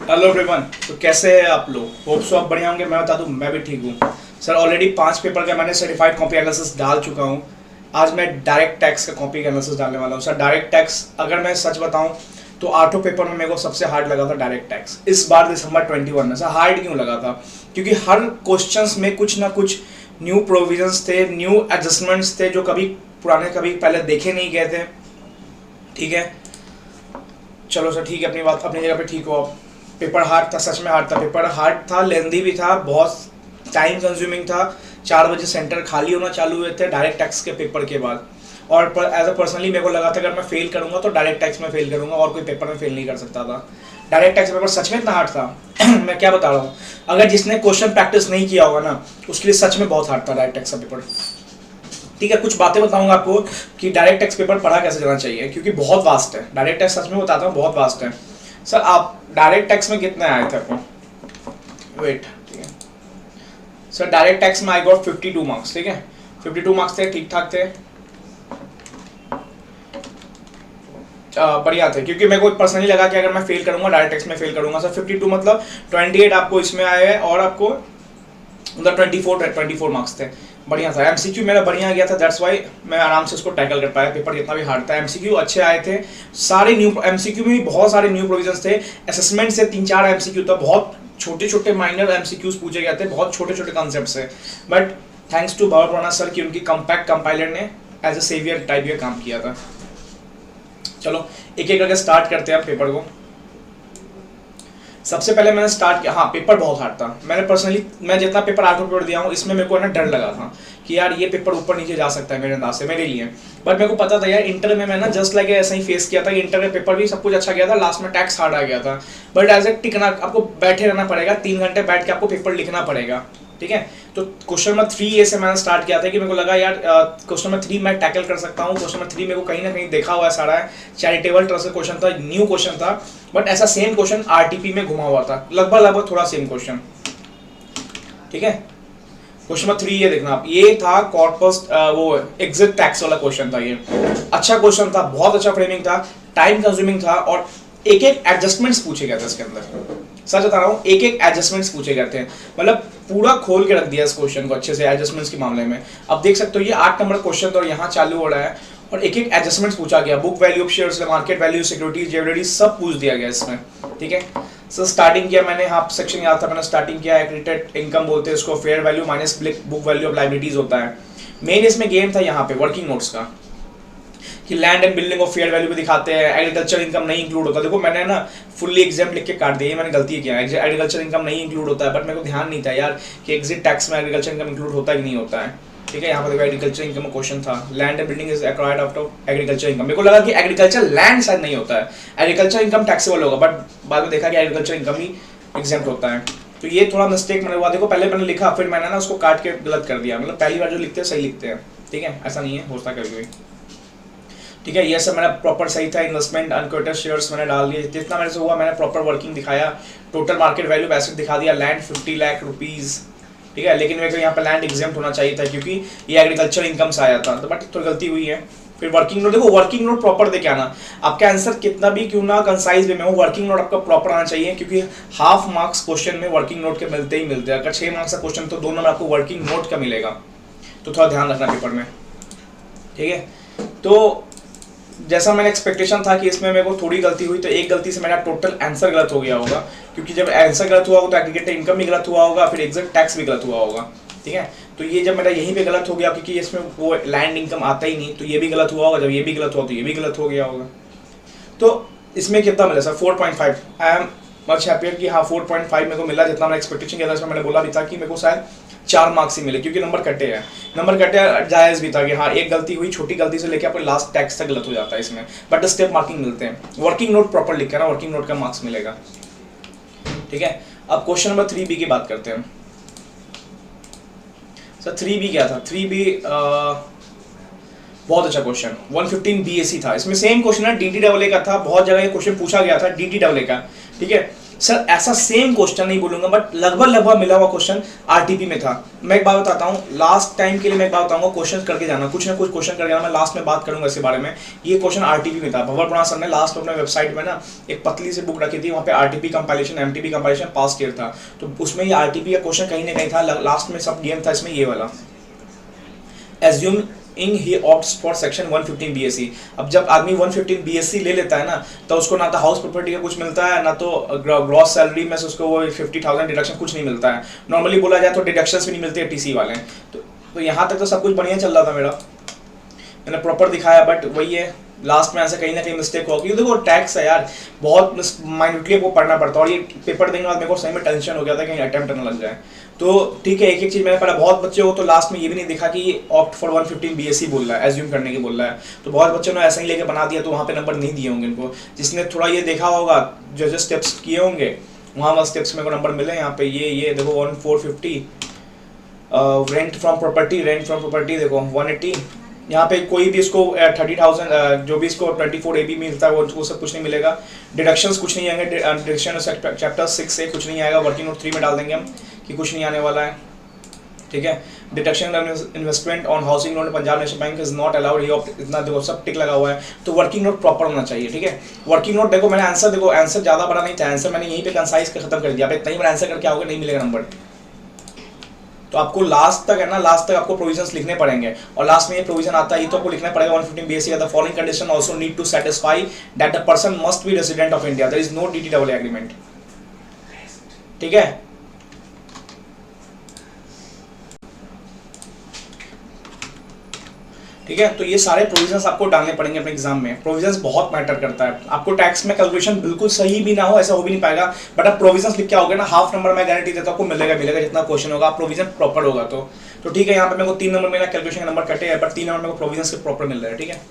Hello everyone. तो कैसे हैं आप लोग? होप सो आप बढ़िया होंगे। मैं बता दूं, मैं भी ठीक हूँ सर। ऑलरेडी 5 पेपर का मैंने सर्टिफाइड कॉपी एनालिसिस डाल चुका हूँ। आज मैं डायरेक्ट टैक्स का कॉपी एनालिसिस डालने वाला हूँ सर। डायरेक्ट टैक्स अगर मैं सच बताऊँ तो 8 पेपर में मेरे को सबसे हार्ड लगा था डायरेक्ट टैक्स। इस बार दिसंबर 21 में सर हार्ड क्यों लगा था? क्योंकि हर क्वेश्चंस में कुछ ना कुछ न्यू प्रोविजंस थे, न्यू एडजस्टमेंट्स थे जो कभी पुराने कभी पहले देखे नहीं गए थे। ठीक है, चलो सर ठीक है, अपनी बात अपनी जगह पे ठीक हो आप। पेपर हार्ड था, सच में हार्ड था। पेपर हार्ड था, लेंदी भी था, बहुत टाइम कंज्यूमिंग था। 4 बजे सेंटर खाली होना चालू हुए थे डायरेक्ट टैक्स के पेपर के बाद। और एज अ पर्सनली मेरे को लगा था अगर मैं फेल करूंगा तो डायरेक्ट टैक्स में फेल करूंगा और कोई पेपर में फेल नहीं कर सकता था। डायरेक्ट टैक्स पेपर सच में इतना हार्ड था मैं क्या बता रहा हूँ। अगर जिसने क्वेश्चन प्रैक्टिस नहीं किया होगा ना, उसके लिए सच में बहुत हार्ड था डायरेक्ट टैक्स का पेपर। ठीक है, कुछ बातें बताऊंगा आपको कि डायरेक्ट टैक्स पेपर पढ़ा कैसे जाना चाहिए, क्योंकि बहुत वास्ट है डायरेक्ट टैक्स। सच में बताता हूँ, बहुत वास्ट है सर। आप डायरेक्ट टैक्स में कितने आए थे आपको? वेट, ठीक है सर। डायरेक्ट टैक्स में आई गॉट 52 मार्क्स। ठीक है, 52 मार्क्स थे, ठीक ठाक थे, बढ़िया थे। क्योंकि मेरे को पर्सनली लगा कि अगर मैं फेल करूंगा डायरेक्ट टैक्स में फेल करूंगा सर। 52 मतलब 28 आपको इसमें आए हैं और आपको मतलब 24 मार्क्स थे। बढ़िया था। एमसीक्यू मेरा बढ़िया गया था, दैट्स वाई मैं आराम से उसको टैकल कर पाया। पेपर जितना भी हार्ड था, एमसीक्यू अच्छे आए थे। सारे न्यू एमसीक्यू में भी बहुत सारे न्यू प्रोविजंस थे। असेसमेंट से 3-4 एमसीक्यू था, बहुत छोटे छोटे माइनर एमसीक्यूज पूछे गए थे, बहुत छोटे छोटे कॉन्सेप्ट से। बट थैंक्स टू बाबा पुराना सर की उनकी कम्पैक्ट कंपाइलर ने एज ए सेवियर टाइप ये काम किया था। चलो एक एक करके स्टार्ट करते हैं पेपर को। सबसे पहले मैंने स्टार्ट किया, हाँ पेपर बहुत हार्ड था। मैंने पर्सनली मैं जितना पेपर 8 पेपर दिया हूँ, इसमें मेरे को ना डर लगा था कि यार ये पेपर ऊपर नीचे जा सकता है मेरे अंदाज से, मेरे लिए। बट मेरे को पता था यार, इंटर में मैं ना जस्ट लाइक ऐसा ही फेस किया था कि इंटर में पेपर भी सब कुछ अच्छा गया था, लास्ट में टैक्स हार्ड आ गया था। बट एज ए टिकना आपको बैठे रहना पड़ेगा, 3 घंटे बैठ के आपको पेपर लिखना पड़ेगा। ठीक है, तो क्वेश्चन नंबर 3 ए से मैंने स्टार्ट किया था कि मेरे को लगा यार क्वेश्चन नंबर 3 मैं टैकल कर सकता हूँ। क्वेश्चन नंबर 3 मेरे को कहीं ना कहीं देखा हुआ है सारा है। चैरिटेबल ट्रस्ट का क्वेश्चन था, न्यू क्वेश्चन था, बट ऐसा सेम क्वेश्चन आरटीपी में घुमा हुआ था, लगभग थोड़ा सेम क्वेश्चन। ठीक है, क्वेश्चन नंबर 3 ये देखना आप, ये था कॉर्पस वो एग्जिट टैक्स वाला क्वेश्चन था। ये अच्छा क्वेश्चन था, बहुत अच्छा फ्रेमिंग था, टाइम कंज्यूमिंग था, और एक एक एडजस्टमेंट्स पूछे गए थे इसके अंदर। सच बता रहा हूँ, एक एक एडजस्टमेंट्स पूछे गए थे, मतलब पूरा खोल के रख दिया इस क्वेश्चन को अच्छे से एडजस्टमेंट्स के मामले में। अब देख सकते हो ये 8 नंबर क्वेश्चन तो यहाँ चालू हो रहा है, और एक एक एडजस्टमेंट्स पूछा गया। Book value of shares, market value, securities, jewellery सब पूछ दिया गया इसमें। ठीक है सर, स्टार्टिंग किया मैंने, हाँ सेक्शन याद था, मैंने स्टार्टिंग किया एग्रीगेटेड इनकम बोलते हैं इसको, fair value minus book value of liabilities होता है। मेन इसमें गेम था यहाँ पे वर्किंग नोट्स का, कि land and building of fair value पे दिखाते हैं, एग्रीकल्चर इनकम नहीं इंक्लूड होता। देखो मैंने ना फुल्ली एग्जाम लिख के काट दिया, मैंने गलती किया, एग्रीकल्चर इनकम नहीं इंक्लूड होता है। बट मेरे को ध्यान नहीं था यार कि एग्जिट टैक्स में एग्रीकल्चर इनकम इंक्लूड होता है कि नहीं होता है। ठीक है, यहाँ पर देखो एग्रीकल्चर इनकम का क्वेश्चन था, land and building is acquired after agriculture income. मेरे को लगा कि एग्रीकल्चर लैंड शायद नहीं होता है, एग्रीकल्चर इनकम टैक्सेबल होगा, बट बाद में देखा कि एग्रीकल्चर इनकम ही एग्जेम्प्ट होता है। तो ये थोड़ा मिस्टेक मैंने हुआ। देखो पहले मैंने लिखा, फिर मैंने ना उसको काट के गलत कर दिया। मतलब पहली बार जो लिखते हैं सही लिखते हैं, ठीक है, ऐसा नहीं है, होता कभी। ठीक है, ये सब मेरा प्रॉपर सही था। इन्वेस्टमेंट अनकोटेड शेयर्स मैंने डाल दिए, जितना मेरे से हुआ मैंने प्रॉपर वर्किंग दिखाया। टोटल मार्केट वैल्यू एसेट दिखा दिया, लैंड 50 लाख रुपीज़। ठीक है, लेकिन मेरे को यहाँ पे लैंड एग्जेम्प्ट होना चाहिए था क्योंकि ये एग्रीकल्चर इनकम से आया था, तो बट थोड़ी गलती हुई है। फिर वर्किंग नोट, देखो वर्किंग नोट प्रॉपर दे के आना। आपका आंसर कितना भी क्यों ना कंसाइज वे में हो, वर्किंग नोट आपका प्रॉपर आना चाहिए, क्योंकि हाफ मार्क्स क्वेश्चन में वर्किंग नोट के मिलते ही मिलते हैं। अगर 6 मार्क्स का क्वेश्चन तो 2 नंबर आपको वर्किंग नोट का मिलेगा, तो थोड़ा ध्यान रखना पेपर में। ठीक है, तो जैसा मैंने एक्सपेक्टेशन था कि इसमें मेरे को थोड़ी गलती हुई, तो एक गलती से मेरा टोटल आंसर गलत हो गया होगा, क्योंकि जब आंसर गलत हुआ होगा तो एग्रीगेटेड इनकम भी गलत हुआ होगा, फिर एग्जिट टैक्स भी गलत हुआ होगा। ठीक है, तो ये जब मेरा यहीं पे गलत हो गया, क्योंकि इसमें वो लैंड इनकम आता ही नहीं, तो ये भी गलत हुआ होगा। जब ये भी गलत हुआ तो ये भी गलत हो गया होगा। तो इसमें कितना मिला sir? 4.5। I am much happier कि हाँ 4.5 मेरे को मिला, जितना मैंने एक्सपेक्टेशन किया था। इसमें मैंने बोला भी था कि मेरे को शायद 4 मार्क्स ही मिले, क्योंकि नंबर कटे हैं। नंबर कटे जायज़ भी था कि हाँ एक गलती हुई, छोटी गलती से लेके आपको लास्ट टैक्स तक गलत हो जाता है इसमें, बट स्टेप मार्किंग मिलते हैं। वर्किंग नोट प्रॉपर लिख कर ना, वर्किंग नोट का मार्क्स मिलेगा। ठीक है, अब क्वेश्चन नंबर 3B की बात करते हैं। सर 3B क्या था? 3B बहुत अच्छा क्वेश्चन, 115 BAC था। इसमें सेम क्वेश्चन है, DTAA का था, बहुत जगह ये क्वेश्चन पूछा गया था DTAA का। ठीक है, सर ऐसा सेम क्वेश्चन नहीं बोलूंगा, बट लगभग मिला हुआ क्वेश्चन आरटीपी में था। मैं एक बात बताता हूँ, लास्ट टाइम के लिए मैं एक बात बताऊंगा, क्वेश्चन करके जाना, कुछ ना कुछ क्वेश्चन करके जाना, मैं लास्ट में बात करूंगा इसके बारे में। ये क्वेश्चन आरटीपी में था। भंवर पुराण सर ने लास्ट में अपने वेबसाइट में ना एक पतली सी बुक रखी थी, वहाँ पे RTP compilation, MTP compilation past year था, तो उसमें ये आरटीपी का क्वेश्चन कहीं ना कहीं था। लास्ट में सब गेम था इसमें ये वाला, assume in he opts for section 115 BSc. अब जब आदमी 115 बीएससी ले लेता है ना, तो उसको ना तो हाउस प्रॉपर्टी का कुछ मिलता है, ना तो ग्रॉस सैलरी में से उसको वो 50,000 डिडक्शन कुछ नहीं मिलता है। नॉर्मली बोला जाए तो डिडक्शंस भी नहीं मिलती है टीसी वाले। तो यहाँ तक तो सब कुछ बढ़िया चल रहा था मेरा, मैंने प्रॉपर दिखाया, बट वही है लास्ट में ऐसे कहीं ना कहीं मिस्टेक हो, क्योंकि देखो टैक्स है यार, बहुत माइन्यूटली वो पढ़ना पड़ता है, और ये पेपर देने के बाद मेरे को सही में टेंशन हो गया था कहीं अटेम्प्ट न लग जाए। तो ठीक है, एक एक चीज़ मैंने पढ़ा। बहुत बच्चे हो तो लास्ट में ये भी नहीं दिखा कि ऑप्ट फॉर 115 बीएससी बोल रहा है, एज्यूम करने की बोल रहा है, तो बहुत बच्चों ने ऐसा ही लेके बना दिया, तो वहाँ पे नंबर नहीं दिए होंगे इनको। जिसने थोड़ा ये देखा होगा, जो स्टेप्स किए होंगे, वहाँ स्टेप्स में को नंबर मिले। यहाँ पे ये देखो 1450 रेंट फ्रॉम प्रॉपर्टी देखो 180। यहाँ पे कोई भी इसको 30,000 जो भी इसको 24 AB मिलता है वो सब कुछ नहीं मिलेगा। डिडक्शंस कुछ नहीं आएंगे, डिडक्शन चैप्टर 6 से कुछ नहीं आएगा, वर्किंग नोट 3 में डाल देंगे हम कि कुछ नहीं आने वाला है, ठीक है। Deduction investment on housing loan Punjab national bank is not allowed, ये इतना देखो सब टिक लगा हुआ है। तो वर्किंग नोट प्रॉपर होना चाहिए, ठीक है। वर्किंग नोट देखो मैंने आंसर, देखो आंसर ज़्यादा बड़ा नहीं था, आंसर मैंने यहीं पे कंसाइज कर खत्म कर दिया। अब इतना ही बड़ा आंसर करके आओगे नहीं मिलेगा नंबर। तो आपको लास्ट तक है ना, लास्ट तक आपको प्रोविजंस लिखने पड़ेंगे, और लास्ट में ये प्रोविजन आता है, ये तो आपको लिखना पड़ेगा 115 बीएससी का। The following condition also need to satisfy that the person must be resident of India, there is no DTW agreement, ठीक है। ठीक है, तो ये सारे प्रोविजंस आपको डालने पड़ेंगे अपने एग्जाम में। प्रोविजंस बहुत मैटर करता है। आपको टैक्स में कैलकुलेशन बिल्कुल सही भी ना हो, ऐसा हो भी नहीं पाएगा, बट आप प्रोविजंस लिख के आओगे ना, हाफ नंबर मैं गारंटी देता हूँ आपको मिलेगा जितना क्वेश्चन होगा, प्रोविजन प्रॉपर होगा तो ठीक है। यहाँ पे मेरे को 3 नंबर मेरा कैलकुलेशन का नंबर कटे है, बट 3 नंबर मेरे को प्रोविजंस के प्रॉपर मिल रहा है, ठीक है।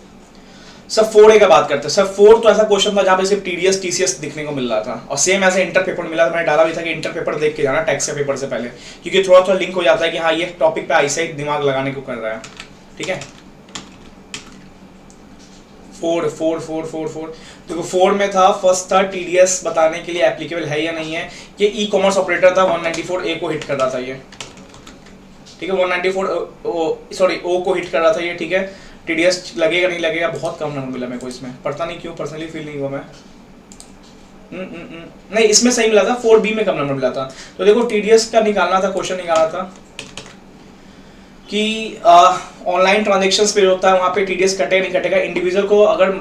सर 4A का बात करते हैं। सर 4 तो ऐसा क्वेश्चन था जहाँ पे सिर्फ TDS TCS दिखने को मिल रहा था, और सेम ऐसे इंटर पेपर मिला था। मैंने डाला भी था कि इंटर पेपर देख के जाना टैक्स के पेपर से पहले, क्योंकि थोड़ा लिंक हो जाता है कि हाँ ये टॉपिक पे आईसाइट दिमाग लगाने को कर रहा है, ठीक है। 4 देखो 4 में था, फर्स्ट था TDS बताने के लिए एप्लीकेबल है या नहीं है। ये ई कॉमर्स ऑपरेटर था, 194A को हिट कर रहा था ये, ठीक है। 194 O को हिट कर रहा था ये, ठीक है। TDS लगेगा नहीं लगेगा, बहुत कम नंबर मिला मेरे को इसमें, पता नहीं क्यों, पर्सनली फील नहीं हुआ मैं। नहीं इसमें सही मिला था, 4B में कम नंबर मिला था। तो देखो TDS का निकालना था, क्वेश्चन निकालना था कि ऑनलाइन ट्रांजेक्शंस पे होता है, वहाँ पे TDS कटेगा नहीं कटेगा। इंडिविजुअल को अगर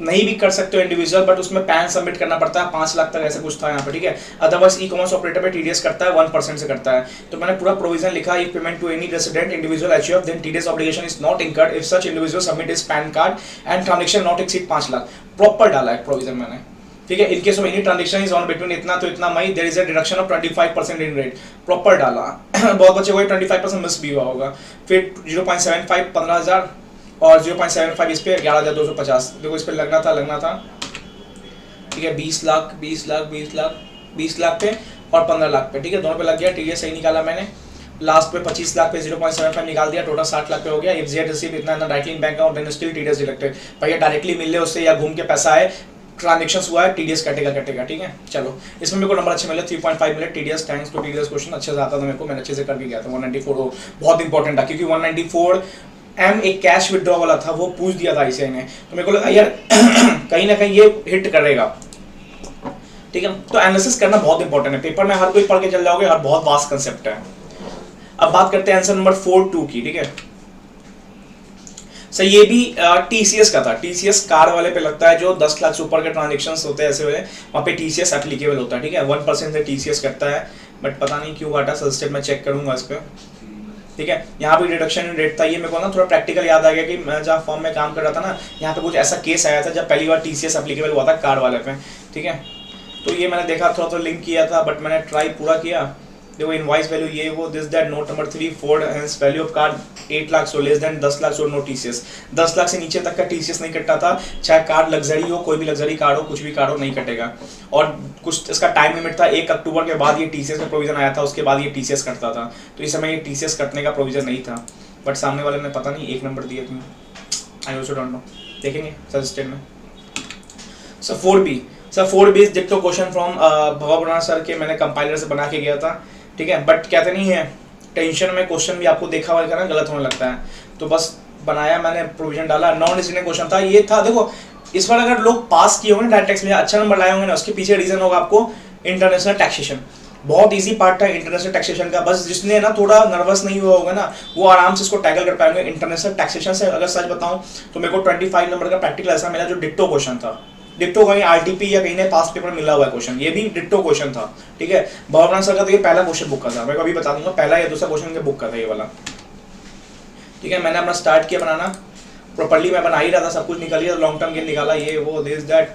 नहीं भी कर सकते हो इंडिविजुअल, बट उसमें पैन सबमिट करना पड़ता है, 5 लाख तक ऐसा कुछ था यहाँ पे, ठीक है। अदरवाइज ई कॉमर्स ऑपरेटर पे TDS करता है 1% से करता है। तो मैंने पूरा प्रोविजन लिखा, if payment to any resident individual achieve then TDS obligation is not incurred if such individual submit is PAN card and transaction not exceed 5 lakh. Proper डाला है प्रोविजन मैंने, ठीक है। In case of any transaction is on between इतना तो इतना मई, there is a deduction of 25% in rate, proper डाला। बहुत बच्चे को 25% मिस भी हुआ होगा। फिर 0.75 15,000 और 0.75 इस पे 11,250, देखो इस पे लगना था, ठीक है। 20 लाख पे और 15 लाख पे, ठीक है, दोनों पे लग गया। TDS सही निकाला मैंने। लास्ट पे 25 लाख पे 0.75 निकाल दिया, टोटल 60 लाख पे हो गया। इफ रिसीव इतना directly bank account then still TDS deducted. भैया डायरेक्टली मिल ले उससे या घूम के पैसा आए, ट्रांजेक्शंस हुआ है, TDS कटेगा, ठीक है। चलो इसमें मेरे को नंबर अच्छे मिले, 3.5 मिले TDS, thanks to TDS question अच्छे से आता था मेरे को, मैंने अच्छे से करके गया था। 194 बहुत इंपॉर्टेंट था, क्योंकि 194M एक कैश विड्रॉ वाला था, वो पूछ दिया था ICAI ने, तो मेरे को लगा यार कहीं ना कहीं ये हिट करेगा, ठीक है। तो एनालिसिस करना बहुत इंपॉर्टेंट है, पेपर में हर कोई पढ़ के चल जाओगे, हर बहुत वास्ट कंसेप्ट है। अब बात करते हैं आंसर नंबर 4-2 की, ठीक है। सर ये भी TCS का था। TCS कार वाले पे लगता है, जो 10 लाख से ऊपर के ट्रांजेक्शन्स होते हैं ऐसे वाले, वहाँ पे TCS एप्लीकेबल होता है, ठीक है। 1% से TCS करता है, बट पता नहीं क्यों घाटा, सस्टेट में चेक करूंगा इस पर, ठीक है। यहाँ पे डिडक्शन रेट था, ये मेरे को ना थोड़ा प्रैक्टिकल याद आ गया कि मैं जहाँ फॉर्म में काम कर रहा था ना, यहाँ पे कुछ ऐसा केस आया था जब पहली बार TCS एप्लीकेबल हुआ था कार वाले पे, ठीक है। तो ये मैंने देखा, थोड़ा लिंक किया था, बट मैंने ट्राई पूरा किया। देखो इनवॉइस वैल्यू ये वो this that, note number 3 Ford hence value of card 8 lakh, so less than 10 lakh, so no TCS। 10 lakh से नीचे तक का TCS नहीं कटता था, चाहे कार्ड लग्जरी हो, कोई भी लग्जरी कार्ड हो, कुछ भी कार्ड हो, नहीं कटेगा। और कुछ इसका टाइम लिमिट था, 1 अक्टूबर के बाद ये TCS का प्रोविजन आया था, उसके बाद ये TCS कटता था। तो इस समय ये TCS कटने का प्रोविजन नहीं था, बट सामने वाले ने पता नहीं 1 नंबर दिया तुम्हें, आई ऑल्सो डोंट नो, देखेंगे सजेस्टेड में। सो 4B सर 4 बेस डिक्टो क्वेश्चन फ्रॉम भगवान सर के मैंने कंपाइलर से बना के गया था, ठीक है, बट कहते नहीं है टेंशन में क्वेश्चन भी आपको देखा हुआ ना गलत होने लगता है, तो बस बनाया मैंने, प्रोविजन डाला, नॉन रेजिडेंट क्वेश्चन था ये था। देखो इस बार अगर लोग पास किए होंगे डायरेक्ट टैक्स में अच्छा नंबर लाए होंगे ना, उसके पीछे रीजन होगा आपको इंटरनेशनल टैक्सेशन। बहुत इजी पार्ट था इंटरनेशनल टैक्सेशन का, बस जिसने ना थोड़ा नर्वस नहीं हुआ होगा ना वो आराम से इसको टैकल कर पाएंगे। इंटरनेशनल टैक्सेशन से अगर सच बताऊं तो मेरे को 25 नंबर का प्रैक्टिकल ऐसा मिला जो डिक्टो क्वेश्चन था, डिक्टो कहीं आरटीपी या कहीं ने पास पेपर मिला हुआ है क्वेश्चन, ये भी डिक्टो क्वेश्चन था, ठीक है। भवनाथ सर का तो ये पहला क्वेश्चन बुक का था, मैं अभी बता दूंगा पहला या दूसरा क्वेश्चन बुक का था ये वाला, ठीक है। मैंने अपना स्टार्ट किया बनाना, प्रॉपर्ली मैं बना ही रहा था, सब कुछ निकल गया, लॉन्ग टर्म गेन निकाला, ये वो दिस दैट।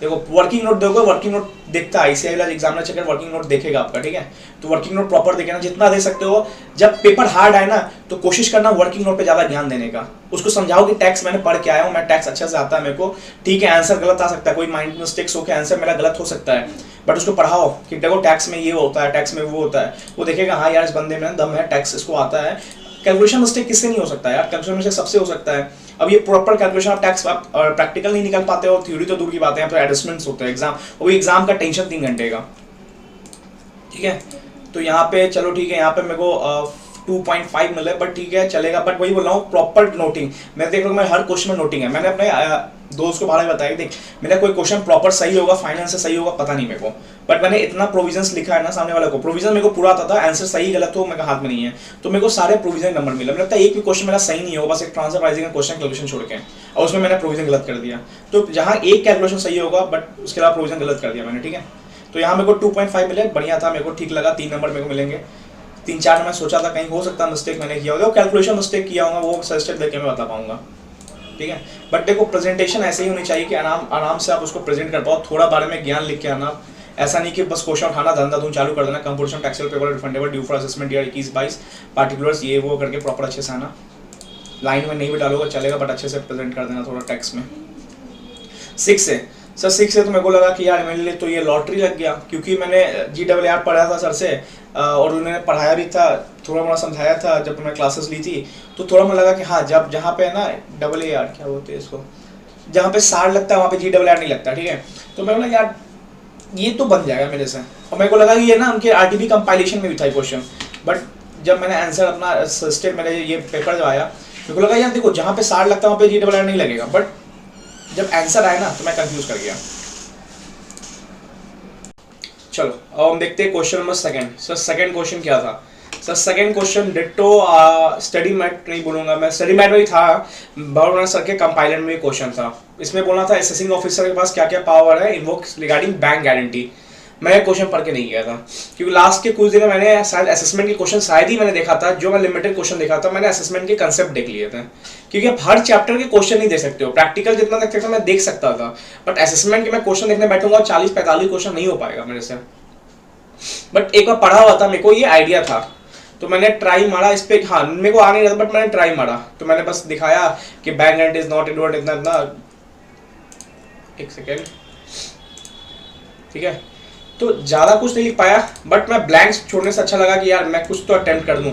देखो वर्किंग नोट देखो, वर्किंग नोट देखता है आईसीआई वाला एग्जामिनर चेकर वर्किंग नोट देखेगा आपका, ठीक है। तो वर्किंग नोट प्रॉपर देखे ना, जितना दे सकते हो। जब पेपर हार्ड आए ना तो कोशिश करना वर्किंग नोट पे ज्यादा ध्यान देने का, उसको समझाओ कि टैक्स मैंने पढ़ के आया हूँ, मैं टैक्स अच्छे से आता है मेरे को, ठीक है। आंसर गलत आ सकता है, कोई माइंड मिस्टेक्स हो के आंसर मेरा गलत हो सकता है, बट उसको पढ़ाओ कि देखो टैक्स में ये होता है, टैक्स में वो होता है, वो देखेगा हाँ यार इस बंदे में दम है, टैक्स इसको आता है। कैलकुलेशन मिस्टेक किससे नहीं हो सकता यार, कैलकुलेशन मिस्टेक सबसे हो सकता है। अब ये प्रॉपर कैलकुलेशन आप टैक्स आप प्रैक्टिकल नहीं निकाल पाते हो, थ्योरी तो दूर की बात है, तो एडजस्टमेंट्स होते हैं एग्जाम, वो एग्जाम का टेंशन 3 घंटे का, ठीक है। तो यहाँ पे चलो ठीक है, यहाँ पे मेरे को 2.5 मिले, बट ठीक है चलेगा, बट वही बोल रहा हूँ प्रॉपर नोटिंग। मैं देख रहा हूँ मैं हर क्वेश्चन में नोटिंग है, मैंने अपने दोस्त को बाहर बताया देख मेरा कोई क्वेश्चन प्रॉपर सही होगा, फाइनेंस से सही होगा पता नहीं मेरे को, बट मैंने इतना प्रोविजंस लिखा है ना सामने वाले को, प्रोविजन मेरे को पूरा आता था, आंसर सही गलत हो मेरे हाथ में नहीं है, तो मेरे को सारे प्रोविजन नंबर मिला। मुझे लगता है एक भी क्वेश्चन मेरा सही नहीं होगा, बस एक ट्रांसफर प्राइसिंग का क्वेश्चन कैलकुलेशन छोड़ के, और उसमें मैंने प्रोविजन गलत कर दिया। तो जहाँ एक कैलकुलेशन सही होगा बट उसके अलावा प्रोविजन गलत कर दिया मैंने, ठीक है। तो यहाँ मेरे को 2.5 मिले, बढ़िया था, मेरे को ठीक लगा। 3 नंबर मेरे को मिलेंगे, 3-4 मैं सोचा था कहीं हो सकता है मिस्टेक मैंने किया होगा, कैलकुलेशन मिस्टेक किया होगा, वो सजेस्टेड देख के मैं बता पाऊंगा, ठीक है। बट देखो प्रेजेंटेशन ऐसे ही होनी चाहिए कि आराम से आप उसको प्रेजेंट कर पाओ, थोड़ा बारे में ज्ञान लिख के आना, ऐसा नहीं कि बस क्वेश्चन उठाना धंधा धूम चालू कर देना, composition taxable paper refundable due for assessment year 21-22 particulars ये वो करके प्रॉपर अच्छे से आना। लाइन में नहीं भी डालोगे चलेगा, बट अच्छे से प्रेजेंट कर देना थोड़ा टैक्स में। 6 से सर 6 से तो मेरे को लगा कि यार मेरे लिए तो ये लॉटरी लग गया, क्योंकि मैंने GRR पढ़ा था सर से, और उन्होंने पढ़ाया भी था, थोड़ा मोड़ा समझाया था जब मैं क्लासेस ली थी, तो थोड़ा मुझे लगा कि हाँ जब जहाँ पे ना AAR क्या बोलते हैं इसको, जहाँ पे सार लगता है वहाँ पे GRR नहीं लगता, ठीक है। तो मैं बोला यार ये तो बन जाएगा मेरे से, और मेरे को लगा कि ये ना उनके RTP कंपाइलेशन में भी था क्वेश्चन, बट जब मैंने आंसर अपना सजेस्टेड मेरे ये पेपर जो आया मेरे को लगा यार देखो जहाँ पे सार लगता है वहाँ पे GRR नहीं लगेगा, बट जब आंसर आया ना तो मैं कंफ्यूज कर गया। चलो अब हम देखते हैं question number 2। Sir second question क्या था? Sir second question ditto study mat नहीं बोलूंगा मैं, स्टडी मैट में ही था, भगवान सर के कंपाइलर में क्वेश्चन था। इसमें बोलना था असेसिंग ऑफिसर के पास क्या क्या पावर है इन्वोक रिगार्डिंग बैंक गारंटी। मैं क्वेश्चन पढ़ के नहीं गया था, क्योंकि लास्ट के कुछ दिन में मैंने शायद असेसमेंट के क्वेश्चन शायद ही मैंने देखा था, जो मैं लिमिटेड क्वेश्चन देखा था, मैंने असेसमेंट के कंसेप्ट देख लिए थे, क्योंकि आप हर चैप्टर के क्वेश्चन नहीं दे सकते हो। प्रैक्टिकल जितना देख सकते हो मैं देख सकता था, बट असेसमेंट के मैं क्वेश्चन देखने बैठूंगा 40-45 क्वेश्चन नहीं हो पाएगा मेरे से। बट एक बार पढ़ा हुआ था, मेरे को ये आइडिया था, तो मैंने ट्राई मारा इस पे। हाँ मेरे को आ नहीं रहा था, बट मैंने ट्राई मारा, तो मैंने बस दिखाया कि bank guarantee is not involved इतना इतना। एक सेकेंड, ठीक है। तो ज़्यादा कुछ नहीं लिख पाया, बट मैं ब्लैंक्स छोड़ने से अच्छा लगा कि यार मैं कुछ तो अटेम्प्ट कर दूं।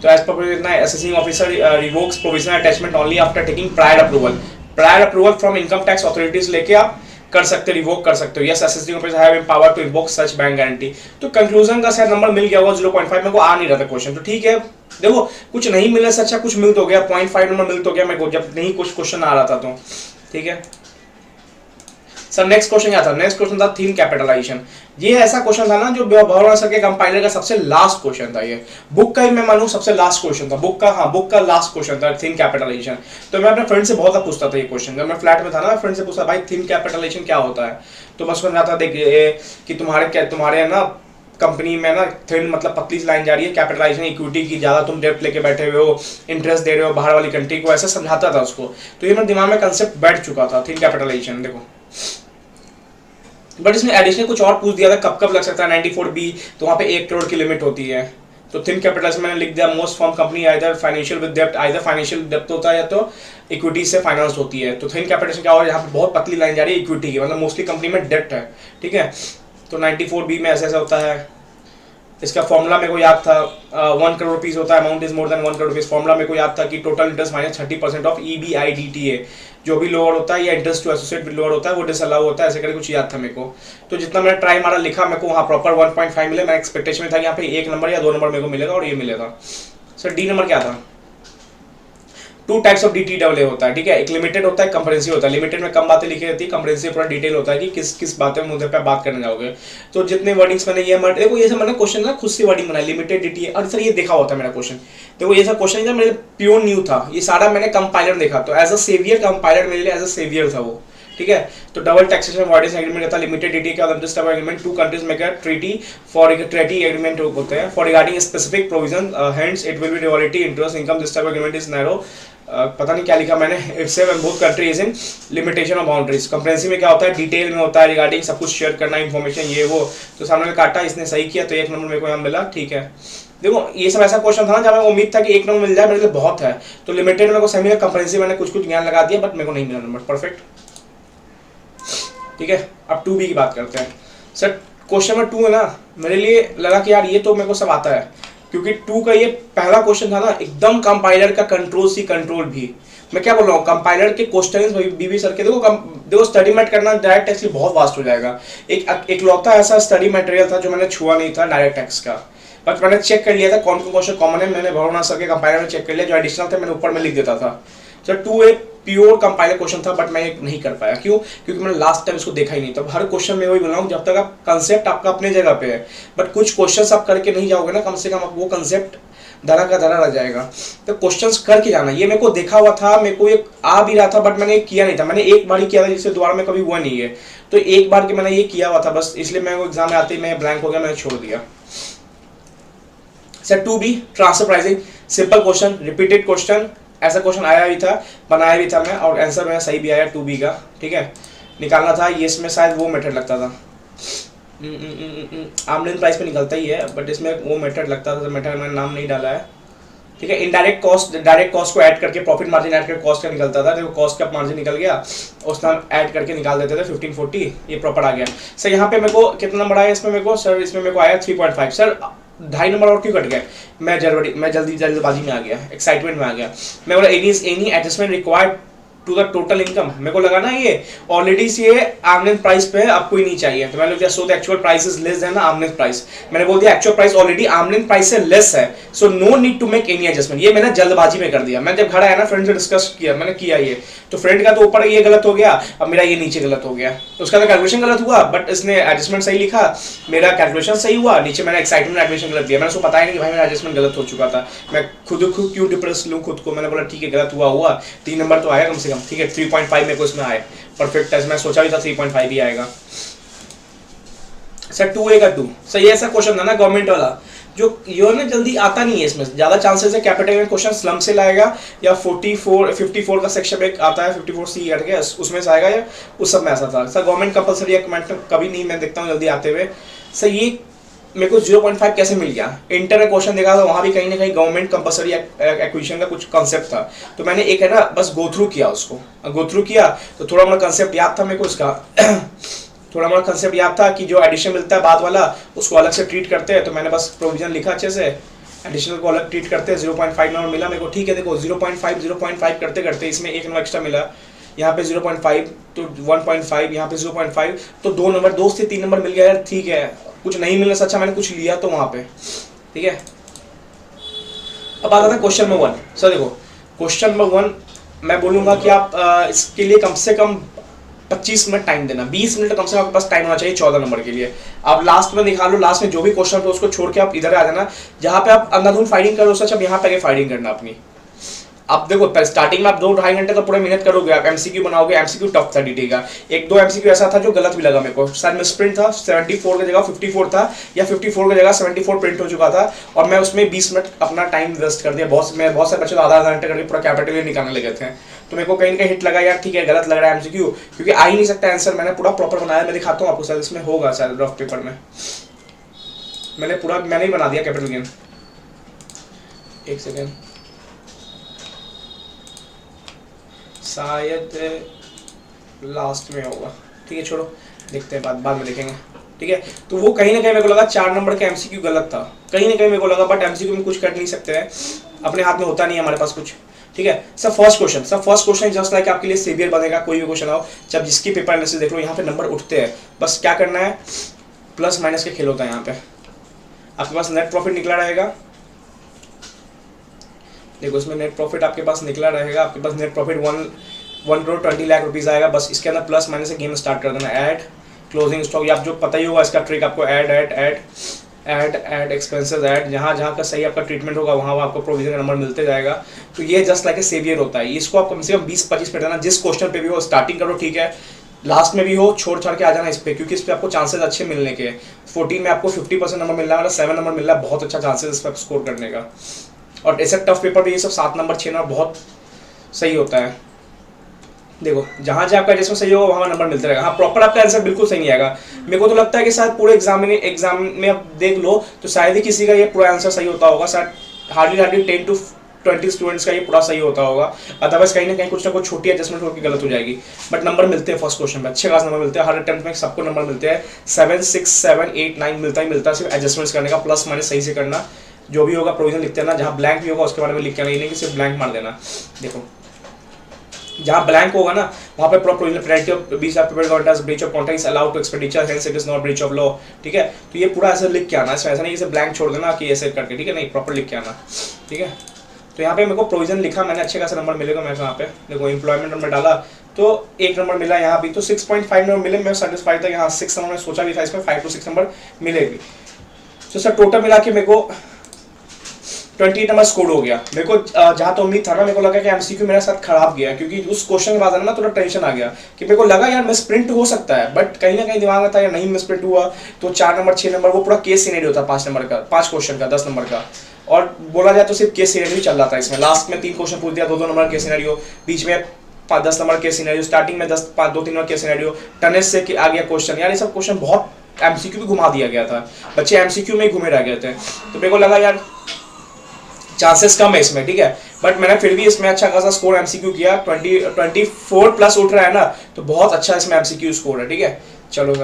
तो एज पर इतना assessing officer revokes provisional attachment only after taking prior approval from income tax authorities लेके आप कर सकते हो, रिवोक कर सकते हो। Yes assessing officer have empower to invoke such bank guarantee. तो कंक्लूजन का शायद नंबर मिल गया होगा 0.5, मेरे को आ नहीं रहा था क्वेश्चन, तो ठीक है। देखो कुछ नहीं मिलने से अच्छा कुछ मिल तो गया, 0.5 नंबर मिल तो गया मेरे को, जब नहीं कुछ क्वेश्चन आ रहा था तो ठीक है। सर नेक्स्ट क्वेश्चन क्या था? नेक्स्ट क्वेश्चन था थीम कैपिटलाइजेशन। ये ऐसा क्वेश्चन था ना जो भगवान सर के कंपाइलर का सबसे लास्ट क्वेश्चन था। ये बुक का ही मैं मानूं सबसे लास्ट क्वेश्चन था, बुक का लास्ट क्वेश्चन था थीम कैपिटलाइजेशन। तो मैं अपने फ्रेंड से बहुत पूछता था ये क्वेश्चन, जब मैं फ्लैट में था ना, फ्रेंड से पूछा भाई थीम कैपिटलाइजेशन क्या होता है, तो बस समझ आता देखिए कि तुम्हारे ना कंपनी में ना थिन मतलब पतली सी लाइन जा रही है, कैपिटलाइजेशन इक्विटी की, ज्यादा तुम डेप्ट लेके बैठे हुए हो, इंटरेस्ट दे रहे हो बाहर वाली कंट्री को, ऐसा समझाता था उसको। तो ये मेरे दिमाग में कंसेप्ट बैठ चुका था थीम कैपिटलाइजेशन। देखो बट इसमें एडिशनल कुछ और पूछ दिया था, कब कब लग सकता है 94B, तो वहाँ पे 1 करोड़ की लिमिट होती है। तो थिन कैपिटलाइजेशन मैंने लिख दिया most form company either financial with dept, either financial डेप्ट होता है या तो इक्विटी से फाइनेंस होती है। तो थिन कैपिटलाइजेशन क्या हो, यहाँ पे बहुत पतली लाइन जा रही है इक्विटी की, मतलब मोस्टली कंपनी में डेप्ट है, ठीक है। तो 94B में ऐसा ऐसा होता है। इसका फॉर्मूला मेरे को याद था, 1 करोड़ रुपीज़ होता है, amount is more than 1 crore rupees. Formula मेरे को याद था कि total interest minus 30% of EBIDTA, जो भी लोअर होता है या इंटरेस्ट टू एसोसिएट भी लोअर होता है वो डिसअलाउ होता है, ऐसे करके कुछ याद था मेरे को। तो जितना मैंने ट्राई मारा लिखा, मेरे को वहाँ प्रॉपर 1.5 मिले। मैं एक्सपेक्टेशन में था कि यहाँ पे 1 नंबर या 2 नंबर मेरे को मिलेगा और ये मिलेगा। सर डी नंबर क्या था? 2 टाइप्स ऑफ DTAA होता है, ठीक है। एक लिमिटेड होता है, कंप्रेहेंसिव होता है। लिमिटेड में कम बातें लिखी रहती है, कंप्रेहेंसिव पूरा डिटेल होता है कि किस किस बातें मुद्दे पे बात करने जाओगे। तो जितने वर्डिंग्स मैंने ये देखो, ये सब मैंने क्वेश्चन ना खुद से वर्डिंग बनाई, लिमिटेड DTA। और सर ये देखा होता है मेरा क्वेश्चन, देखो ये सब क्वेश्चन था मेरे प्योर न्यू था, ये सारा मैंने कंपाइलर देखा। तो एज अ सेवियर कंपाइलर मेरे लिए एज अ सेवियर था वो, ठीक है। तो डबल टैक्सेशन अवॉइडेंस एग्रीमेंट रहता है, लिमिटेड DTA का this type agreement 2 countries make a treaty for एक ट्रेटी एग्रीमेंट होते हैं for regarding specific provision, hence it will be royalty interest income, this type agreement is narrow. पता नहीं क्या लिखा मैंने, it's a both countries in limitation of boundaries. Comprehensive में क्या होता है, डिटेल में होता है रिगार्डिंग सब कुछ शेयर करना, इन्फॉर्मेशन ये वो। तो सामने ने काटा, इसने सही किया तो 1 नंबर मेरे को यहाँ मिला, ठीक है। देखो ये सब ऐसा क्वेश्चन था ना जहाँ मेरे को उम्मीद था कि 1 नंबर मिल जाए, मेरे लिए बहुत है। तो लिमिटेड मेरे को सही मिला, कंप्रेहेंसिव मैंने कुछ कुछ ज्ञान लगा दिया बट मेरे को नहीं मिला नंबर, परफेक्ट, ठीक है। अब 2B की बात करते हैं। सर क्वेश्चन नंबर 2 है ना, मेरे लिए लगा कि यार ये तो मेरे को सब आता है, क्योंकि 2 का ये पहला क्वेश्चन था ना एकदम कंपाइलर का कंट्रोल सी कंट्रोल भी। मैं क्या बोल रहा हूँ, कंपाइलर के क्वेश्चंस बीबी सर के, देखो स्टडी मैट करना डायरेक्ट टैक्स लिए बहुत वास्ट हो जाएगा। एक लौता ऐसा स्टडी मटेरियल था जो मैंने छुआ नहीं था डायरेक्ट टैक्स का, बट मैंने चेक कर लिया था कौन कौन क्वेश्चन कॉमन है। मैंने भरोना सर के कंपाइलर में चेक कर लिया, जो एडिशनल थे मैंने ऊपर में लिख देता था। सर 2 एक प्योर कंपाइलर क्वेश्चन था बट मैं ये नहीं कर पाया, क्यों? क्योंकि मैंने लास्ट टाइम इसको देखा ही नहीं। तो हर क्वेश्चन में वही बोल रहा हूँ, जब तक आप कंसेप्ट आपका अपने जगह पे है, बट कुछ क्वेश्चंस आप करके नहीं जाओगे ना, कम से कम आप वो कंसेप्ट धरा का धरा रह जाएगा। तो क्वेश्चंस करके जाना, ये मेरे को देखा हुआ था, मेरे को ये आ भी रहा था बट मैंने किया नहीं था। मैंने एक बार ही किया था, जिससे दोबारा में कभी हुआ नहीं है। तो एक बार के मैंने ये किया हुआ था बस, इसलिए मैं वो एग्जाम में आते ही मैं ब्लैंक हो गया, मैंने छोड़ दिया। Sir 2B transfer pricing, simple question, repeated question, ऐसा क्वेश्चन आया भी था, बनाया भी था मैं, और आंसर मेरा सही भी आया 2B का, ठीक है। निकालना था ये, इसमें शायद वो मेथड लगता था, आमलिन प्राइस पे निकलता ही है बट इसमें वो मेथड लगता था, तो मेथड मैंने नाम नहीं डाला है, ठीक है। इनडायरेक्ट कॉस्ट, डायरेक्ट कॉस्ट को ऐड करके प्रॉफिट मार्जिन ऐड करके कॉस्ट का निकलता था। देखो कॉस्ट का मार्जिन निकल गया, उसमें ऐड करके निकाल देते थे 1540, ये प्रॉपर आ गया। सर यहाँ पे मेरे को कितना नंबर आया इसमें? मेरे को सर इसमें मेरे को आया 3.5। सर 2.5 नंबर और क्यों कट गए? मैं जल्दबाजी में आ गया, एक्साइटमेंट में आ गया। मैं बोला any adjustment required to the total income. मेरे को लगा ना ये ऑलरेडी से ये आर्मनेस प्राइस पे है, आपको ही नहीं चाहिए, तो मैंने दिया so the actual price is less than आर्मनेस प्राइस। मैंने बोल दिया एक्चुअल प्राइस ऑलरेडी आर्मनेस प्राइस से लेस है, so no need to make any adjustment. ये मैंने जल्दबाजी में कर दिया। मैं जब घर आया ना फ्रेंड से डिस्कस किया, मैंने किया ये, तो फ्रेंड का तो ऊपर ये गलत हो गया, अब मेरा ये नीचे गलत हो गया। उसका तो कैलकुलेशन गलत हुआ बट इसने एडजस्टमेंट सही लिखा, मेरा कैलकुलेशन सही हुआ, नीचे मैंने एक्साइटमेंट एडमिशन गलत दिया। मैंने उसको पता ही नहीं कि भाई मेरा एडजस्टमेंट गलत हो चुका था। मैं खुद क्यों डिप्रेस लूँ खुद को। मैंने बोला ठीक है गलत हुआ 3 नंबर तो आया कम से कम, ठीक है। 3.5 मेरे को इसमें आए, परफेक्ट है। मैं सोचा भी था 3.5 ही आएगा। सर 2A का 2 सही, ऐसा क्वेश्चन था ना गवर्नमेंट वाला, जो ये ना जल्दी आता नहीं है, इसमें ज्यादा चांसेस है कैपिटल में क्वेश्चन स्लम से लाएगा, या 54 का सेक्शन में आता है 54C करके, उसमें से आएगा, या उस सब में ऐसा था। सर गवर्नमेंट कंपलसरी कमेंट कभी नहीं मैं देखता हूँ जल्दी आते हुए। सर ये मेरे को 0.5 कैसे मिल गया? इंटर में क्वेश्चन देखा था, वहाँ भी कहीं ना कहीं गवर्नमेंट कंपलसरी एक्विजिशन का कुछ कंसेप्ट था, तो मैंने एक है ना बस गो थ्रू किया उसको, गो थ्रू किया तो थोड़ा मोड़ा कंसेप्ट याद था मेरे को इसका थोड़ा मोड़ा कंसेप्ट याद था कि जो एडिशन मिलता है बाद वाला उसको अलग से ट्रीट करते हैं, तो मैंने बस प्रोविजन लिखा अच्छे से, एडिशनल को अलग ट्रीट करते हैं। 0.5 नंबर मिला मेरे को, ठीक है। देखो 0.5 करते करते इसमें 1 नंबर एक्स्ट्रा मिला, यहाँ पे 0.5 तो 1.5, यहाँ पे 0.5 तो 2 नंबर, 2 से 3 नंबर मिल गया यार, ठीक है। कुछ नहीं मिलने से अच्छा मैंने कुछ लिया तो वहाँ पे, ठीक है। अब आता था क्वेश्चन नंबर 1। सर देखो क्वेश्चन नंबर 1 मैं बोलूँगा कि आप इसके लिए कम से कम 25 मिनट टाइम देना, 20 मिनट कम से कम आपके पास टाइम होना चाहिए 14 नंबर के लिए। आप लास्ट में निकाल लो, लास्ट में जो भी क्वेश्चन हो उसको छोड़ के आप इधर आ जाना, जहाँ पे आप अंधाधुंध फाइटिंग करो उससे अच्छा यहाँ पे फाइटिंग करना अपनी। आप देखो स्टार्टिंग में आप 2-2.5 घंटे तो पूरे मेहनत करोगे, आप एमसीक्यू बनाओगे, एमसीक्यू टफ था डीटी का। 1-2 एमसीक्यू ऐसा था जो गलत भी लगा मेरे को, शायद मिसप्रिंट था, 74 की जगह 54 था, या 54 की जगह 74 प्रिंट हो चुका था, और मैं उसमें 20 मिनट अपना टाइम वेस्ट कर दिया। बहुत सारे बच्चे तो आधा घंटे करके पूरा कैपिटल निकालने लगे थे, तो मेरे को कहीं ना कहीं हिट लगा यार, ठीक है गलत लग रहा है एमसीक्यू, क्योंकि आ ही नहीं सकता आंसर। मैंने पूरा प्रॉपर बनाया, मैं दिखाता हूँ आपको, शायद इसमें होगा, शायद रफ पेपर में मैंने ही बना दिया कैपिटल गेन। एक सेकेंड, शायद लास्ट में होगा, ठीक है छोड़ो, देखते हैं बाद में देखेंगे। ठीक है। तो वो कहीं ना कहीं मेरे को लगा 4 नंबर का एमसीक्यू गलत था, कहीं ना कहीं मेरे को लगा, बट एमसीक्यू में कुछ कर नहीं सकते हैं, अपने हाथ में होता नहीं है हमारे पास कुछ, ठीक है। Sir first question just like आपके लिए सेवियर बनेगा, कोई भी क्वेश्चन आओ, जब जिसकी पेपर एनालिसिस देख लो यहाँ पे नंबर उठते हैं, बस क्या करना है, प्लस माइनस के खेल होता है यहाँ पे। आपके पास नेट प्रॉफिट निकला रहेगा, देखो इसमें नेट प्रॉफिट आपके पास निकला रहेगा, आपके पास net profit 1 crore 20 lakh rupees आएगा, बस इसके अंदर प्लस माइनस से गेम स्टार्ट कर देना। ऐड क्लोजिंग स्टॉक, ये आप जो पता ही होगा इसका ट्रिक आपको, ऐड एक्सपेंसेस, ऐड जहाँ जहाँ का सही आपका ट्रीटमेंट होगा वहाँ आपको प्रोविजन का नंबर मिलते जाएगा। तो ये जस्ट लाइक ए सेवियर होता है, इसको आप कम से कम 20-25 मिनट देना, जिस क्वेश्चन पे भी हो स्टार्टिंग करो, ठीक है, लास्ट में भी हो छोड़ छाड़ के आ जाना इस पे, क्योंकि इस पे आपको चांसेस अच्छे मिलने के। 14 में आपको 50% नंबर मिल रहा है, मतलब 7 नंबर मिल रहा है, बहुत अच्छा चांसेस इस पर स्कोर करने का। और ऐसे टफ पेपर भी ये सब 7 नंबर 6 नंबर बहुत सही होता है। देखो जहाँ जहाँ आपका जिसमें सही होगा वहाँ नंबर मिलते रहेगा। हाँ प्रॉपर आपका आंसर बिल्कुल सही नहीं आएगा, मेरे को तो लगता है कि शायद पूरे एग्जाम में आप देख लो तो शायद ही किसी का ये पूरा आंसर सही होता होगा, शायद हार्डली 10 to 20 स्टूडेंट्स का ये पूरा सही होता होगा, अदरवाइज कहीं ना कहीं कुछ ना कुछ छोटी एडजस्टमेंट होकर गलत हो जाएगी। बट नंबर मिलते हैं फर्स्ट क्वेश्चन में, अच्छे खास नंबर मिलते हैं, हर अटेम्प्ट में सबको नंबर मिलते हैं, 7 6 7 8 9 मिलता ही मिलता है, सिर्फ एडजस्टमेंट्स करने का, प्लस माइनस सही से करना, जो भी होगा प्रोविजन लिखते हैं ना, जहाँ ब्लैंक भी होगा उसके बारे में लिख के नहीं कि सिर्फ ब्लैंक मार देना। देखो जहाँ ब्लैंक होगा ना वहाँ पे पूरा provision penalty of breach of paper contracts breach of contract is allowed to expenditure hence it is not breach of law, ठीक है। तो ये पूरा ऐसे लिख के आना, इसमें ऐसा नहीं कि ब्लैंक छोड़ देना कि ऐसे करके, ठीक है, नहीं प्रॉपर लिख के आना, ठीक है। तो यहाँ पे मेरे को प्रोविजन लिखा मैंने, अच्छे खासा नंबर मिलेगा मेरे को यहाँ पे। देखो एम्प्लॉयमेंट नंबर डाला तो 1 नंबर मिला यहाँ भी, तो 6.5 नंबर मिले, मैं सेटिस्फाइड था यहाँ 6 नंबर में सोचा भी था इसमें 5 to 6 नंबर मिलेगी। तो सर टोटल मिला के मेरे को 28 नंबर स्कोर हो गया। मेरे को जहाँ तो उम्मीद था ना, मेरे को लगा कि एमसीक्यू मेरे साथ खराब गया, क्योंकि उस क्वेश्चन के बाद ना थोड़ा टेंशन आ गया कि मेरे को लगा यार मिस प्रिंट हो सकता है, बट कहीं ना कहीं दिमाग में था यार नहीं मिस प्रिंट हुआ। तो 4 नंबर 6 नंबर वो पूरा केस सिनेरियो था, 5 नंबर का, 5 क्वेश्चन का 10 नंबर का, और बोला जाए तो सिर्फ केस सिनेरियो चल रहा था इसमें। लास्ट में 3 क्वेश्चन पूछ दिया, 2-2 नंबर केस सिनेरियो, बीच में 10 नंबर केस सिनेरियो, स्टार्टिंग में 2-3 नंबर केस सिनेरियो, टनेज से आ गया क्वेश्चन, यार ये सब क्वेश्चन बहुत एमसीक्यू भी घुमा दिया गया था, बच्चे एमसीक्यू में ही घूमे रह गए थे। तो मेरे को लगा यार चांसेस कम है इसमें, ठीक है, बट मैंने फिर भी इसमें अच्छा खासा स्कोर एमसीक्यू किया, 24 प्लस उठ रहा है ना, तो बहुत अच्छा इसमें एमसीक्यू स्कोर है, ठीक है। चलो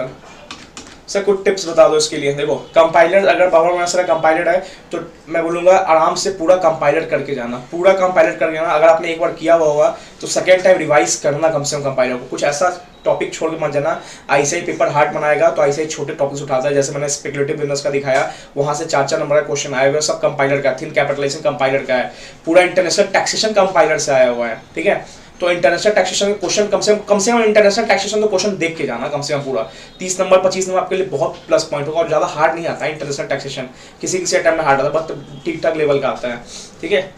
सर कुछ टिप्स बता दो इसके लिए। देखो कंपाइलर, अगर पावर मास्टर कंपाइलर है तो मैं बोलूँगा आराम से पूरा कंपाइलर करके जाना, पूरा कंपाइलर करके जाना। अगर आपने एक बार किया हुआ होगा तो सेकेंड टाइम रिवाइज करना कम से कम कंपाइलर को, कुछ ऐसा टॉपिक छोड़ के मत जाना। आईसीआई पेपर हार्ड बनाएगा तो आईसीआई छोटे टॉपिक्स उठाता है, जैसे मैंने स्पेकुलेटिव बिजनेस का दिखाया, वहाँ से 4-4 नंबर का क्वेश्चन आया हुआ है, सब कंपाइलर का, थिन कैपिटलाइजेशन कंपाइलर का है, पूरा इंटरनेशनल टैक्सेशन कंपाइलर से आया हुआ है, ठीक है। तो इंटरनेशनल टैक्सेशन क्वेश्चन कम से कम इंटरनेशनल टैक्सेशन तो क्वेश्चन देख के जाना कम से कम पूरा 30 नंबर 25 नंबर आपके लिए बहुत प्लस पॉइंट होगा, और ज़्यादा हार्ड नहीं आता है इंटरनेशनल टैक्सेशन, किसी किसी टाइम में हार्ड आता है, बट ठीक ठाक लेवल का आता है, ठीक है।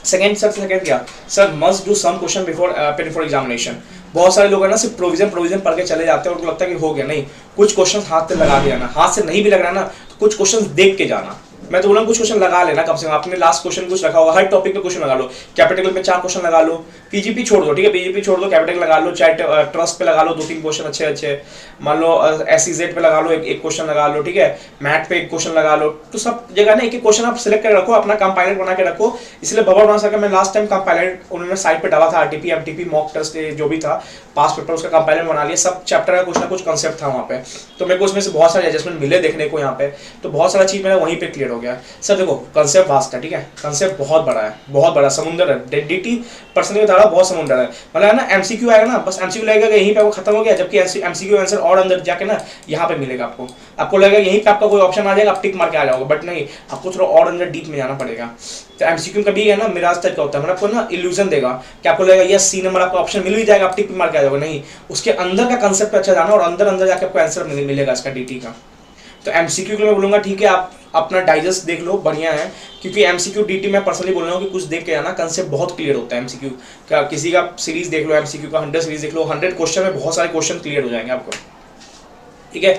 सेकंड क्या sir, must do some question before preparing for examination. बहुत सारे लोग है ना सिर्फ प्रोविजन पढ़ के चले जाते हैं, उनको लगता है कि हो गया, नहीं, कुछ क्वेश्चन हाथ से लगा के जाना, हाथ से नहीं भी लग रहा ना तो कुछ क्वेश्चन देख के जाना। मैं तो बोला कुछ क्वेश्चन लगा लेना कम से कम, आपने लास्ट क्वेश्चन कुछ रखा होगा, हर टॉपिक पे क्वेश्चन लगा लो, कैपिटल में 4 क्वेश्चन लगा लो, पीजीपी छोड़ दो, ठीक है, पीजीपी छोड़ दो, कैपिटल लगा लो, चाहे ट्रस्ट पे लगा लो 2-3 क्वेश्चन अच्छे, मान लो एसईजेड पे लगा लो एक क्वेश्चन लगा लो, ठीक है, मैथ पे 1 क्वेश्चन लगा लो। तो सब जगह ना एक क्वेश्चन आप सिलेक्ट कर रखो, अपना कंपाइलर बना के रखो। इसलिए बबल बना सका, मैं लास्ट टाइम कंपाइलर उन्होंने साइट पे डाला था, आरटीपी एमटीपी मॉक टेस्ट जो भी था पास पेपर, उसका कंपाइलर बना लिया, सब चैप्टर का कुछ ना कुछ कंसेप्ट था वहाँ पे, तो मेरे को उसमें से बहुत सारे एडजस्टमेंट मिले देखने को यहाँ पे, तो बहुत सारा चीज मेरा वहीं पे क्लियर हो गया। सर देखो कंसेप्ट वास्ट है, ठीक है, कंसेप्ट बहुत बड़ा है, बहुत बड़ा समुंदर है, डीटी पर्सनली बता रहा बहुत समुंदर है, मतलब है ना एमसीक्यू आएगा ना, बस एमसीक्यू लगेगा यहीं पे वो खत्म हो गया, जबकि एमसीक्यू आंसर और अंदर जाके ना यहाँ पे मिलेगा आपको लगेगा यहीं पे आपका कोई ऑप्शन आ जाएगा, आप टिक मार के आ जाओगे, बट नहीं, आपको थोड़ा और अंदर डीप में जाना पड़ेगा। तो एमसीक्यू का भी है ना मिराज टाइप का होता है, मतलब आपको ना इल्यूजन देगा कि आपको लगेगा यस सी नंबर आपका ऑप्शन मिल भी जाएगा, आप टिक मार के आ जाओगे, नहीं, उसके अंदर का कंसेप्ट अच्छा जाना और अंदर जाके आपको आंसर मिलेगा इसका डीटी का। तो एमसीक्यू के मैं बोलूँगा ठीक है, आप अपना डाइजेस्ट देख लो, बढ़िया है, क्योंकि एमसीक्यू डीटी में पर्सनली बोल रहा हूँ कि कुछ देख के जाना, कंसेप्ट बहुत क्लियर होता है एमसीक्यू का। किसी का सीरीज देख लो एमसीक्यू का, 100 सीरीज देख लो, 100 क्वेश्चन में बहुत सारे क्वेश्चन क्लियर हो जाएंगे आपको, ठीक है।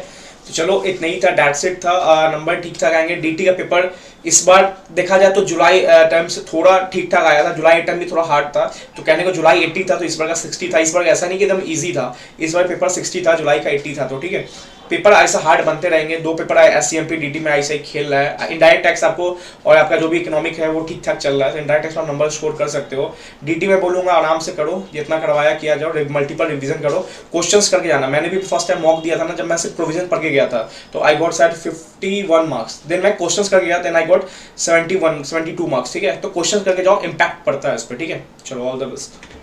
तो चलो इतना ही था, डेट सेट था, नंबर ठीक ठाक आएंगे। डीटी का पेपर इस बार देखा जाए तो जुलाई टर्म से थोड़ा ठीक ठाक आया था, जुलाई टर्म भी थोड़ा हार्ड था, तो कहने को जुलाई 80 था तो इस बार का 60 था, इस बार ऐसा नहीं कि एकदम ईजी था, इस बार पेपर 60 था, जुलाई का 80 था, तो ठीक है। पेपर ऐसा हार्ड बनते रहेंगे, 2 पेपर SCMP DT में ऐसे ही खेल रहा है। इनडायरेक्ट टैक्स आपको और आपका जो भी इकोनॉमिक है वो ठीक ठाक चल रहा है, तो इनडायरेक्ट टैक्स में आप नंबर स्कोर कर सकते हो। DT में बोलूँगा आराम से करो, जितना करवाया किया जाओ, मल्टीपल रिवीजन करो, क्वेश्चंस करके जाना। मैंने भी फर्स्ट टाइम मॉक दिया था ना, जब मैं सिर्फ प्रोविजन पढ़ के गया था, तो आई गॉट शायद 51 मार्क्स, देन मैं क्वेश्चंस करके गया, देन आई गॉट 72 मार्क्स, ठीक है। तो क्वेश्चन करके जाओ, इम्पैक्ट पड़ता है इस पर, ठीक है। चलो ऑल द बेस्ट।